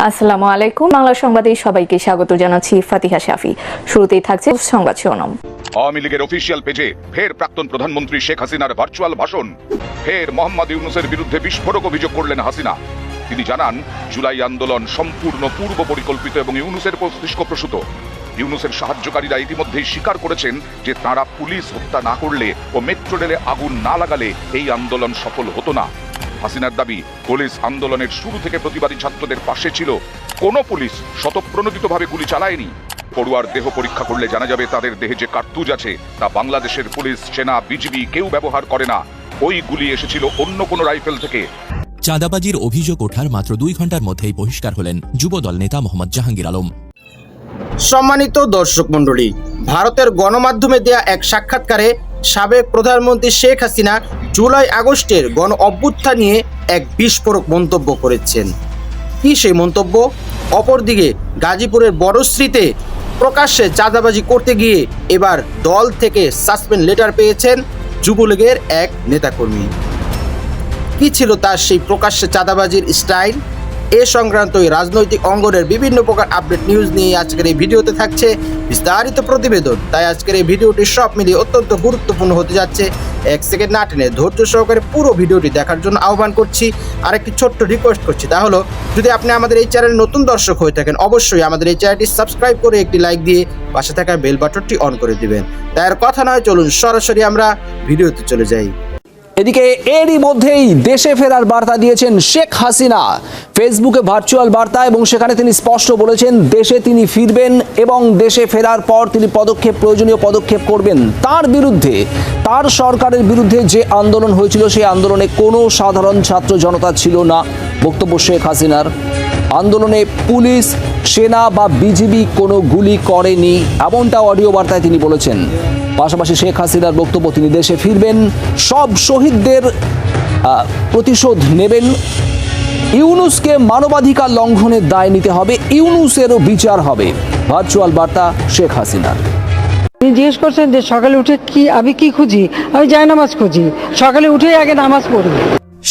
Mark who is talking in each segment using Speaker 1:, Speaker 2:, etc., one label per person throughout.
Speaker 1: আসসালামু আলাইকুম। বাংলা সংবাদে সবাইকে স্বাগত জানাচ্ছি ফাতিহা শাফি। শুরুতেই থাকছে সংবাদ শিরোনাম।
Speaker 2: আওয়ামী লীগের অফিসিয়াল পেজে ফের প্রাক্তন প্রধানমন্ত্রী শেখ হাসিনার ভার্চুয়াল ভাষণ। ফের মোহাম্মদ ইউনূসের বিরুদ্ধে বিস্ফোরক অভিযোগ করলেন হাসিনা। তিনি জানান, জুলাই আন্দোলন সম্পূর্ণ পূর্ব পরিকল্পিত এবং ইউনূসের মস্তিষ্কপ্রসূত। ইউনূসের সাহায্যকারীরা ইতিমধ্যেই স্বীকার করেছেন যে তাঁরা পুলিশ হত্যা না করলে ও মেট্রো রেলে আগুন না লাগালে এই আন্দোলন সফল হতো না। হাসিনার দাবি, পুলিশ আন্দোলনের শুরু থেকে প্রতিবাদী ছাত্রদের পাশে ছিল। কোনো পুলিশ স্বতঃপ্রণোদিতভাবে গুলি চালায়নি। পড়ুয়ার দেহ পরীক্ষা করলে জানা যাবে তাদের দেহে যে কার্তুজ আছে তা বাংলাদেশের পুলিশ, সেনা, বিজিবি কেউ ব্যবহার করে না। ওই গুলি এসেছিল অন্য কোনো রাইফেল থেকে।
Speaker 3: চাঁদাবাজির অভিযোগ ওঠার মাত্র 2 ঘন্টার মধ্যেই বহিষ্কার হলেন যুবদল নেতা মোহাম্মদ জাহাঙ্গীর আলম।
Speaker 4: সম্মানিত দর্শক মণ্ডলী, ভারতের গণমাধ্যমে দেয়া এক সাক্ষাৎকারে সাবেক প্রধানমন্ত্রী শেখ হাসিনা জুলাই আগস্টের গণ অভ্যুত্থান নিয়ে এক বিস্ফোরক মন্তব্য করেছেন। কি সেই মন্তব্য? অপরদিকে গাজীপুরের বড়শ্রীতে প্রকাশ্যে চাঁদাবাজি করতে গিয়ে এবার দল থেকে সাসপেন্ড লেটার পেয়েছেন যুবলীগের এক নেতাকর্মী। কি ছিল তার সেই প্রকাশ্যে চাঁদাবাজির স্টাইল? এ সংক্রান্ত রাজনৈতিক অঙ্গনের বিভিন্ন প্রকার আপডেট নিউজ নিয়ে আজকের এই ভিডিওতে থাকছে বিস্তারিত প্রতিবেদন। তাই আজকের এই ভিডিওটি সব মিলিয়ে অত্যন্ত গুরুত্বপূর্ণ হতে যাচ্ছে। 1 সেকেন্ড না টেনে ধৈর্য সহকারে পুরো ভিডিওটি দেখার জন্য আহ্বান করছি। আর একটি ছোট্ট রিকোয়েস্ট করছি, তা হলো যদি আপনি আমাদের এই চ্যানেলে নতুন দর্শক হয়ে থাকেন, অবশ্যই আমাদের এই চ্যানেলটি সাবস্ক্রাইব করে একটি লাইক দিয়ে পাশে থাকা বেল বাটনটি অন করে দিবেন। তাই আর কথা নয়, চলুন সরাসরি আমরা ভিডিওতে চলে যাই।
Speaker 5: এদিকে এরই মধ্যেই দেশে ফেরার বার্তা দিয়েছেন শেখ হাসিনা। ফেসবুকে ভার্চুয়াল বার্তা এবং সেখানে তিনি স্পষ্ট বলেছেন দেশে তিনি ফিরবেন এবং দেশে ফেরার পর তিনি প্রয়োজনীয় পদক্ষেপ করবেন। তার বিরুদ্ধে, তার সরকারের বিরুদ্ধে যে আন্দোলন হয়েছিল সেই আন্দোলনে কোনো সাধারণ ছাত্র জনতা ছিল না। বক্তব্য শেখ হাসিনার, আন্দোলনে পুলিশ, সেনা বা বিজিবি কোনো গুলি করেনি, এমনটা অডিও বার্তায় তিনি বলেছেন। পাশাপাশি শেখ হাসিনার বক্তব্য, তিনি দেশে ফিরবেন, সব শহীদদের প্রতিশোধ নেবেন, ইউনূসকে মানবাধিকার লঙ্ঘনের দায় নিতে হবে, ইউনূসেরও বিচার হবে। ভার্চুয়াল বার্তা শেখ হাসিনার।
Speaker 6: তিনি জিজ্ঞেস করছেন যে সকালে উঠে আমি কি খুঁজি? আমি জায়নামাজ খুঁজি, সকালে উঠেই আগে নামাজ পড়ি।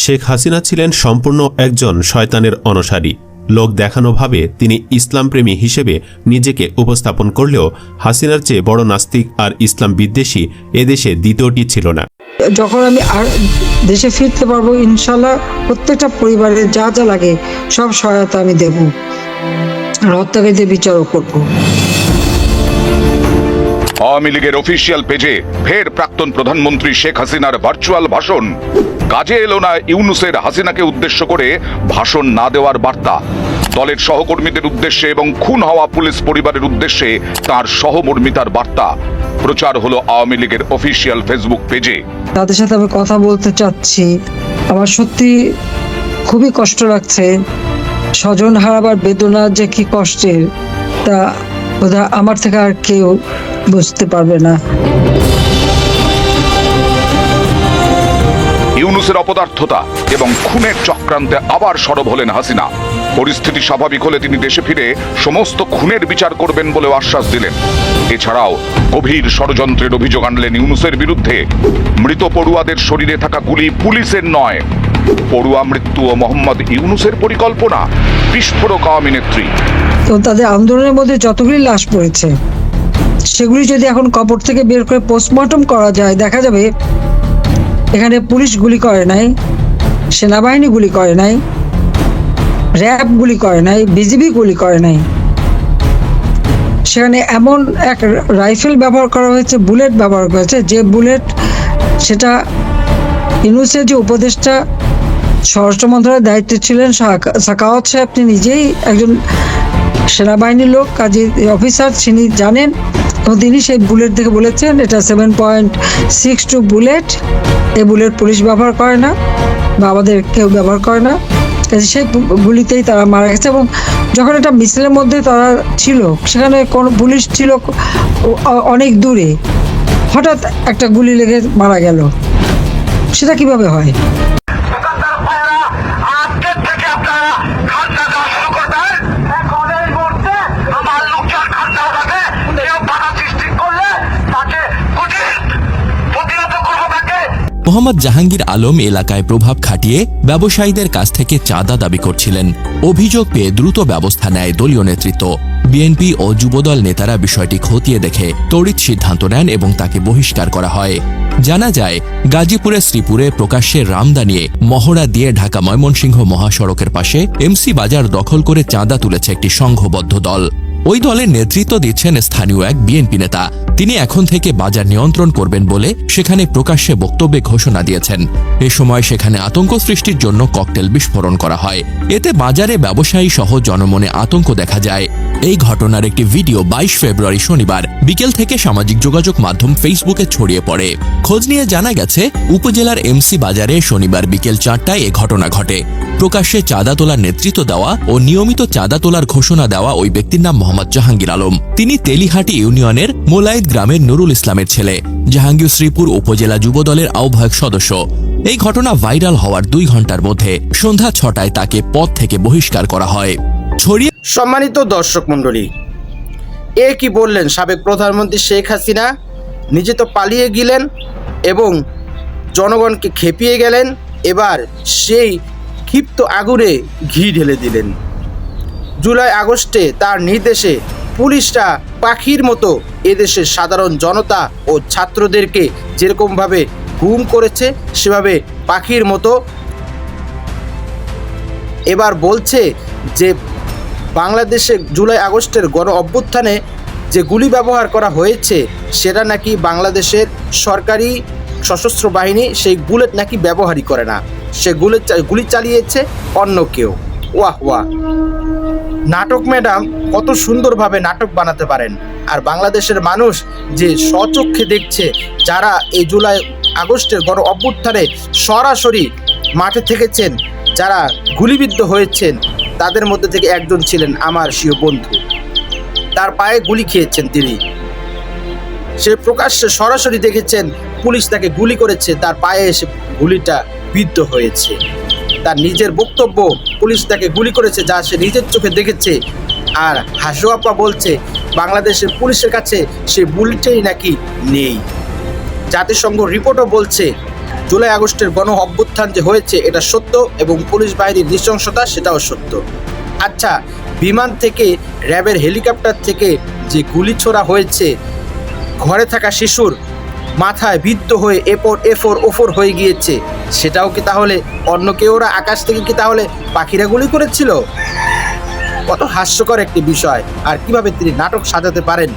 Speaker 7: শেখ হাসিনা ছিলেন সম্পূর্ণ একজন শয়তানের অনুসারী। লোক দেখানোভাবে তিনি ইসলামপ্রেমী হিসেবে নিজেকে উপস্থাপন করলেও হাসিনার চেয়ে বড় নাস্তিক আর ইসলাম বিদ্বেষী এদেশে দ্বিতীয়টি ছিল না।
Speaker 6: যখন আমি আর দেশে ফিরতে পারবো, ইনশাল্লাহ প্রত্যেকটা পরিবারের যা যা লাগে সব সহায়তা আমি দেব, হত্যাকারীদের বিচারও করবো।
Speaker 2: আওয়ামী লীগের অফিসিয়াল পেজে ফের প্রাক্তন প্রধানমন্ত্রী শেখ হাসিনার ভার্চুয়াল ভাষণ। কাজে এলো না ইউনূসের হাসিনাকে উদ্দেশ্য করে ভাষণ না দেওয়ার বার্তা। দলের সহকর্মীদের উদ্দেশ্যে এবং খুন হওয়া পুলিশ পরিবারের উদ্দেশ্যে তার সহমর্মিতার বার্তা প্রচার হলো আওয়ামী লীগের অফিসিয়াল ফেসবুক পেজে।
Speaker 6: তাদের সাথে আমি কথা বলতে চাচ্ছি। আমার সত্যি খুবই কষ্ট লাগছে। স্বজন হারাবার বেদনা যে কি কষ্টের, তা বোধহয় আমার থেকে আর কেউ বুঝতে পারবে না।
Speaker 2: ইউনূসের অপদার্থতা এবং খুনের চক্রান্তে আবার সরব হলেন হাসিনা। পরিস্থিতি স্বাভাবিক হলে তিনি দেশে ফিরে সমস্ত খুনের বিচার করবেন বলেও আশ্বাস দিলেন। এছাড়াও গভীর ষড়যন্ত্রের অভিযোগ আনলেন ইউনূসের বিরুদ্ধে। মৃত পড়ুয়াদের শরীরে থাকা গুলি পুলিশের নয়, পড়ুয়া মৃত্যু ও মোহাম্মদ ইউনূসের পরিকল্পনা। বিস্ফোরক আওয়ামী নেত্রী।
Speaker 6: তো তাদের আন্দোলনের মধ্যে যতগুলি লাশ পড়েছে সেগুলি যদি এখন কবর থেকে বের করে পোস্টমর্টম করা যায়, দেখা যাবে এখানে পুলিশ গুলি করে নাই, সেনাবাহিনী গুলি করে নাই, র্যাব গুলি করে নাই, বিজিবি গুলি করে নাই। সেখানে এমন এক রাইফেল ব্যবহার করা হয়েছে, বুলেট ব্যবহার করা হয়েছে, যে বুলেট সেটা ইউনূসের যে উপদেষ্টা স্বরাষ্ট্র মন্ত্রণালয়ের দায়িত্বে ছিলেন সাখাওয়াত সাহেব, তিনি নিজেই একজন সেনাবাহিনীর লোক, কাজী অফিসার, তিনি জানেন এবং তিনি সেই বুলেট দেখে বলেছেন এটা 7.62 বুলেট। এই বুলেট পুলিশ ব্যবহার করে না বা আমাদের কেউ ব্যবহার করে না। সেই গুলিতেই তারা মারা গেছে। এবং যখন এটা মিছিলের মধ্যে তারা ছিল, সেখানে কোনো পুলিশ ছিল অনেক দূরে, হঠাৎ একটা গুলি লেগে মারা গেল, সেটা কিভাবে হয়?
Speaker 3: মোহাম্মদ জাহাঙ্গীর আলম এলাকায় প্রভাব খাটিয়ে ব্যবসায়ীদের কাছ থেকে চাঁদা দাবি করছিলেন। অভিযোগ পেয়ে দ্রুত ব্যবস্থা নেয় দলীয় নেতৃত্ব। বিএনপি ও যুবদল নেতারা বিষয়টি খতিয়ে দেখে তড়িৎ সিদ্ধান্ত নেন এবং তাকে বহিষ্কার করা হয়। জানা যায়, গাজীপুরের শ্রীপুরে প্রকাশ্যে রামদা নিয়ে মহড়া দিয়ে ঢাকা ময়মনসিংহ মহাসড়কের পাশে এমসি বাজার দখল করে চাঁদা তুলেছে একটি সংঘবদ্ধ দল। ওই দলের নেতৃত্ব দিচ্ছেন স্থানীয় এক বিএনপি নেতা। তিনি এখন থেকে বাজার নিয়ন্ত্রণ করবেন বলে সেখানে প্রকাশ্যে বক্তব্যে ঘোষণা দিয়েছেন। এ সময় সেখানে আতঙ্ক সৃষ্টির জন্য ককটেল বিস্ফোরণ করা হয়। এতে বাজারে ব্যবসায়ী সহ জনমনে আতঙ্ক দেখা যায়। এই ঘটনার একটি ভিডিও 22 ফেব্রুয়ারি শনিবার বিকেল থেকে সামাজিক যোগাযোগ মাধ্যম ফেসবুকে ছড়িয়ে পড়ে। খোঁজ নিয়ে জানা গেছে, উপজেলার এমসি বাজারে শনিবার বিকেল 4টায় এ ঘটনা ঘটে। প্রকাশ্যে চাঁদা তোলার নেতৃত্ব দেওয়া ও নিয়মিত চাঁদা তোলার ঘোষণা দেওয়া ওই ব্যক্তির নাম মোহাম্মদ জাহাঙ্গীর আলম। তিনি তেলিহাটি ইউনিয়নের মোলায়েত গ্রামের নুরুল ইসলামের ছেলে। জাহাঙ্গীর শ্রীপুর উপজেলা যুবদলের আহ্বায়ক সদস্য। এই ঘটনা ভাইরাল হওয়ার 2 ঘন্টার মধ্যে সন্ধ্যা 6টায় তাকে পদ থেকে বহিষ্কার করা হয়। ছড়িয়ে
Speaker 4: সম্মানিত দর্শক মণ্ডলী, এ কি বললেন সাবেক প্রধানমন্ত্রী শেখ হাসিনা? নিজে তো পালিয়ে গেলেন এবং জনগণকে খেপিয়ে গেলেন, এবার সেই ক্ষিপ্ত আগুনে ঘি ঢেলে দিলেন। জুলাই আগস্টে তার নির্দেশে পুলিশরা পাখির মতো এদেশের সাধারণ জনতা ও ছাত্রদেরকে যেরকমভাবে গুম করেছে, সেভাবে পাখির মতো এবার বলছে যে বাংলাদেশে জুলাই আগস্টের গণ অভ্যুত্থানে যে গুলি ব্যবহার করা হয়েছে সেটা নাকি বাংলাদেশের সরকারি সশস্ত্র বাহিনী সেই বুলেট নাকি ব্যবহারই করে না, সে গুলি চালিয়েছে অন্য কেউ। ওয়াহ ওয়াহ, নাটক ম্যাডাম কত সুন্দরভাবে নাটক বানাতে পারেন। আর বাংলাদেশের মানুষ যে স্বচক্ষে দেখছে, যারা এই জুলাই আগস্টের গণ অভ্যুত্থানে সরাসরি মাঠে থেকেছেন, যারা গুলিবিদ্ধ হয়েছেন, তাদের মধ্যে থেকে একজন ছিলেন আমার প্রিয় বন্ধু। তার পায়ে গুলি খেয়েছেন তিনি। সে প্রকাশ্যে সরাসরি দেখেছেন পুলিশ তাকে গুলি করেছে, তার পায়ে এসে গুলিটা বিদ্ধ হয়েছে। তার নিজের বক্তব্য, পুলিশ তাকে গুলি করেছে যা সে নিজের চোখে দেখেছে। আর হাসু আপা বলছে বাংলাদেশের পুলিশের কাছে সে বুলেটই নাকি নেই। জাতিসংঘ রিপোর্টও বলছে জুলাই আগস্টের গণ অভ্যুত্থান যে হয়েছে এটা সত্য এবং পুলিশ বাহিনীর নৃশংসতা সেটাও সত্য। আচ্ছা, বিমান থেকে, র্যাবের হেলিকপ্টার থেকে যে গুলি ছোড়া হয়েছে, ঘরে থাকা শিশুর মাথায় বিদ্ধ হয়ে এফোর ওফোর হয়ে গিয়েছে, সেটাও কি তাহলে অন্য কেউরা আকাশ থেকে কি তাহলে পাখিরা গুলি করেছিল? কত হাস্যকর একটি বিষয়। আর কিভাবে তিনি নাটক সাজাতে পারেন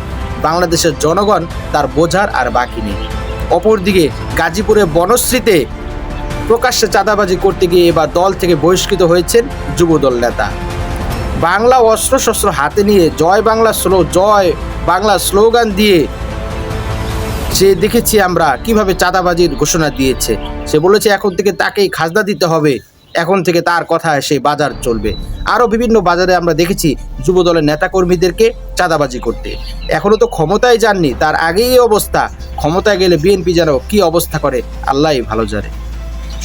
Speaker 4: বাংলাদেশের জনগণ তার বোঝার আর বাকি নেই। অপরদিকে গাজীপুরে বনশ্রীতে প্রকাশ্যে চাঁদাবাজি করতে গিয়ে এবার দল থেকে বহিষ্কৃত হয়েছেন যুবদল নেতা। বাংলা অস্ত্রশস্ত্র হাতে নিয়ে জয় বাংলা স্লোগান দিয়ে সে দেখেছি আমরা কিভাবে চাঁদাবাজির ঘোষণা দিয়েছে। সে বলেছে এখন থেকে তাকেই খাজনা দিতে হবে, এখন থেকে তার কথায় সেই বাজার চলবে। আরও বিভিন্ন বাজারে আমরা দেখেছি যুবদলের নেতাকর্মীদেরকে চাঁদাবাজি করতে। এখনও তো ক্ষমতায় যাননি, তার আগেই এই অবস্থা। ক্ষমতায় গেলে বিএনপি যেন কী অবস্থা করে আল্লাহই ভালো জানে।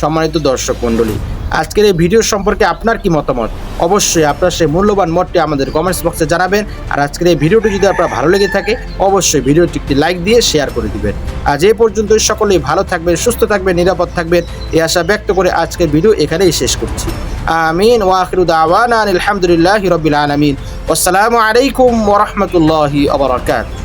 Speaker 4: সম্মানিত দর্শক মণ্ডলী, আজকের এই ভিডিও সম্পর্কে আপনার কি মতামত? অবশ্যই আপনার সেই মূল্যবান মতটি আমাদের কমেন্টস বক্সে জানাবেন। আর আজকের এই ভিডিওটি যদি আপনার ভালো লেগে থাকে অবশ্যই ভিডিওটি একটি লাইক দিয়ে শেয়ার করে দিবেন। আজ এই পর্যন্তই, সকলেই ভালো থাকবেন, সুস্থ থাকবেন, নিরাপদ থাকবেন এই আশা ব্যক্ত করে আজকের ভিডিও এখানেই শেষ করছি। আমিন ওয়া আখিরু দাওয়ানা আলহামদুলিল্লাহি রাব্বিল আলামিন। আসসালামু আলাইকুম ওয়া রাহমাতুল্লাহি ওয়া বারাকাতুহু।